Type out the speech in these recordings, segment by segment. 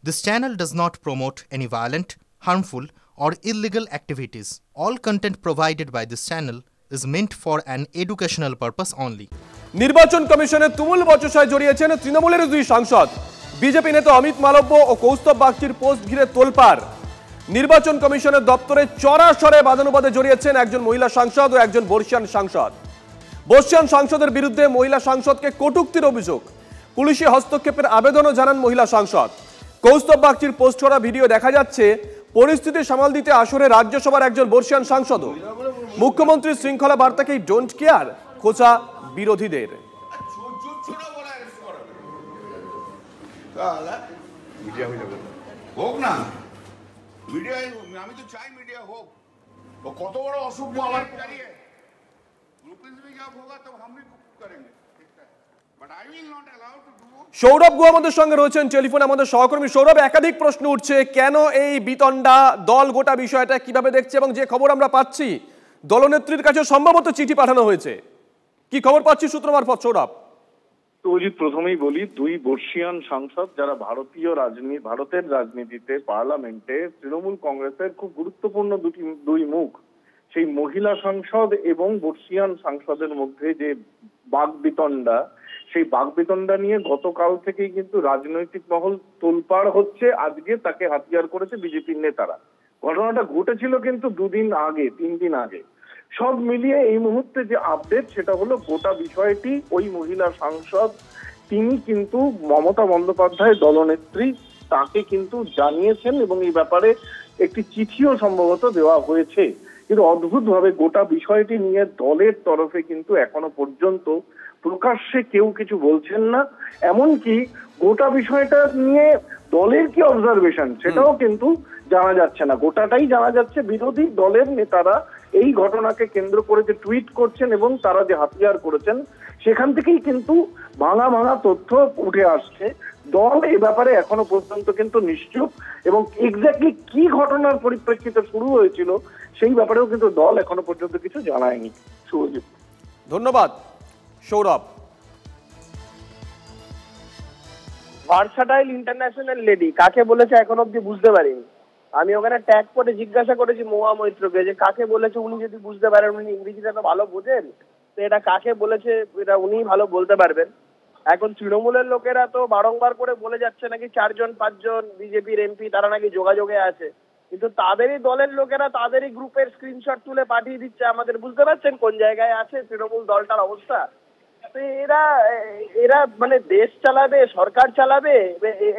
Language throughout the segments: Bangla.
This channel does not promote any violent, harmful, or illegal activities. All content provided by this channel is meant for an educational purpose only. নির্বাচন কমিশনে তুমুল বচসায় জড়িয়েছেন তৃণমূলের দুই সাংসদ। বিজেপি নেতা অমিত মালব্য ও কৌস্তব বাগচির পোস্ট ঘিরে তোলপাড়। নির্বাচন কমিশনের দপ্তরে চড়াসড়ে বাদানুবাদে জড়িয়েছেন একজন মহিলা সাংসদ ও একজন বর্ষিয়ান সাংসদ। বর্ষিয়ান সাংসদের বিরুদ্ধে মহিলা সাংসদকে কটূক্তির অভিযোগ। পুলিশি হস্তক্ষেপের আবেদনও জানান মহিলা সাংসদ। কৌস্তব বাগচির পোস্ট করা ভিডিও দেখা যাচ্ছে পরিস্থিতি সামাল দিতে আসরে রাজ্যসভার একজন বর্ষিয়ান সাংসদও। মুখ্যমন্ত্রীর শৃঙ্খলা বার্তাকেই ডোন্ট কেয়ার খোঁচা বিরোধীদের। হোক না মিডিয়া, আমি তো চাই মিডিয়া হোক। তো কত বড় অসভ্য আমার দাঁড়িয়ে রূপেশ में क्या होगा तब हम भी करेंगे, but I will not allow to do। Sourav Guha আমাদের সঙ্গে রয়েছেন টেলিফোনে, আমাদের সহকর্মী। সৌরভ, একাধিক প্রশ্ন উঠছে, কেন এই বিতণ্ডা, দল গোটা বিষয়টা কিভাবে দেখছে, এবং যে খবর আমরা পাচ্ছি দলনেত্রীর কাছে সম্ভবত চিঠি পাঠানো হয়েছে, কি খবর পাচ্ছি সূত্র মারফত? সৌরভ, তো অজিত, প্রথমেই বলি, দুই বর্ষিয়ান সাংসদ যারা ভারতের রাজনীতিতে, পার্লামেন্টে তৃণমূল কংগ্রেসের খুব গুরুত্বপূর্ণ দুই মুখ, সেই মহিলা সাংসদ এবং বর্ষিয়ান সাংসদের মধ্যে যে বাকবিতণ্ডা, সেই বাকবিতণ্ডা নিয়ে গতকাল থেকেই কিন্তু রাজনৈতিক মহল তোলপাড় হচ্ছে। আজকে তাকে হাতিয়ার করেছে বিজেপির নেতারা। ঘটনাটা ঘটেছিল কিন্তু 3 দিন আগে। সব মিলিয়ে এই মুহূর্তে যে আপডেট, সেটা হলো গোটা বিষয়টি ওই মহিলা সাংসদ, তিনি কিন্তু মমতা বন্দ্যোপাধ্যায় দলনেত্রী, তাকে কিন্তু জানিয়েছেন এবং এই ব্যাপারে একটি চিঠিও সম্ভবত দেওয়া হয়েছে। কিন্তু অদ্ভুতভাবে গোটা বিষয়টি নিয়ে দলের তরফে কিন্তু এখনো পর্যন্ত প্রকাশ্যে কেউ কিছু বলছেন না। এমনকি গোটা বিষয়টা নিয়ে দলের কি অবজারভেশন, সেটাও কিন্তু জানা যাচ্ছে না। গোটাটাই জানা যাচ্ছে বিরোধী দলের নেতারা এই ঘটনাকে কেন্দ্র করে যে টুইট করছেন এবং তারা যে হাতিয়ার করেছেন, সেখান থেকেই কিন্তু ভাঙা ভাঙা তথ্য উঠে আসছে। দল এই ব্যাপারে এখনো পর্যন্ত কিন্তু নিশ্চুপ, এবং এক্স্যাক্টলি কি ঘটনার পরিপ্রেক্ষিতে শুরু হয়েছিল সেই ব্যাপারেও কিন্তু দল এখনো পর্যন্ত কিছু জানায়নি। সুজিত, ধন্যবাদ। সৌরভ, ভার্সাটাইল ইন্টারন্যাশনাল লেডি কাকে বলেছে এখন অব্দি বুঝতে পারিনি। আমি ওখানে ট্যাগ করে জিজ্ঞাসা করেছি মহুয়া মৈত্রকে যে কাকে বলেছে, উনি যদি বুঝতে পারেন, উনি ইংরেজিটা তো ভালো বোঝেন, তো এটা কাকে বলেছে এটা উনি ভালো বলতে পারবেন। এখন তৃণমূলের লোকেরা তো বারংবার করে বলে যাচ্ছে নাকি 4-5 বিজেপির এমপি তারা নাকি যোগাযোগে আছে, কিন্তু তাদেরই দলের লোকেরা তাদেরই গ্রুপের স্ক্রিনশট তুলে পাঠিয়ে দিচ্ছে আমাদের। বুঝতে পারছেন কোন জায়গায় আছে তৃণমূল দলটার অবস্থা? তো এরা মানে দেশ চালাবে, সরকার চালাবে,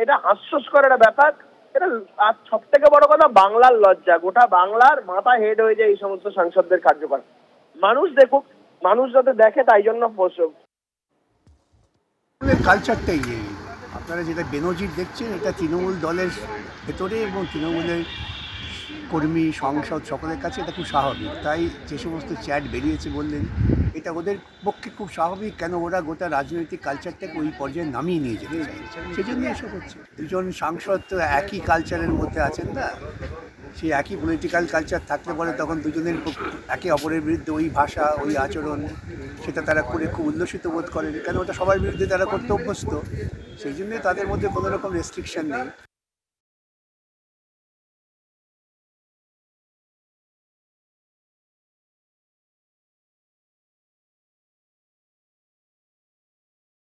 এটা হাস্যস্কর একটা ব্যাপার। এটা আর সব থেকে বড় কথা, বাংলার লজ্জা, গোটা বাংলার মাথা হেড হয়ে যায় এই সমস্ত সাংসদদের কার্যকলাপ। মানুষ দেখুক, মানুষ যাতে দেখে, তাই জন্য কালচারটাই আপনারা যেটা বেনজির দেখছেন, এটা তৃণমূল দলের ভেতরে এবং তৃণমূলের কর্মী, সংসদ সকলের কাছে এটা খুব স্বাভাবিক। তাই যে সমস্ত চ্যাট বেরিয়েছে বললেন, এটা ওদের পক্ষে খুব স্বাভাবিক। কেন ওরা গোটা রাজনৈতিক কালচারটাকে ওই পর্যায়ে নামিয়ে নিয়ে যেতে চায়, সেই জন্য এসব হচ্ছে। দুজন সাংসদ তো একই কালচারের মধ্যে আছেন না, সেই একই পলিটিক্যাল কালচার থাকলে পরে তখন দুজনের একে অপরের বিরুদ্ধে ওই ভাষা, ওই আচরণ, সেটা তারা করে খুব উল্লসিত বোধ করেন। কেন ওটা সবার বিরুদ্ধে তারা করতে অভ্যস্ত, সেই জন্যে তাদের মধ্যে কোনো রকম রেস্ট্রিকশন নেই।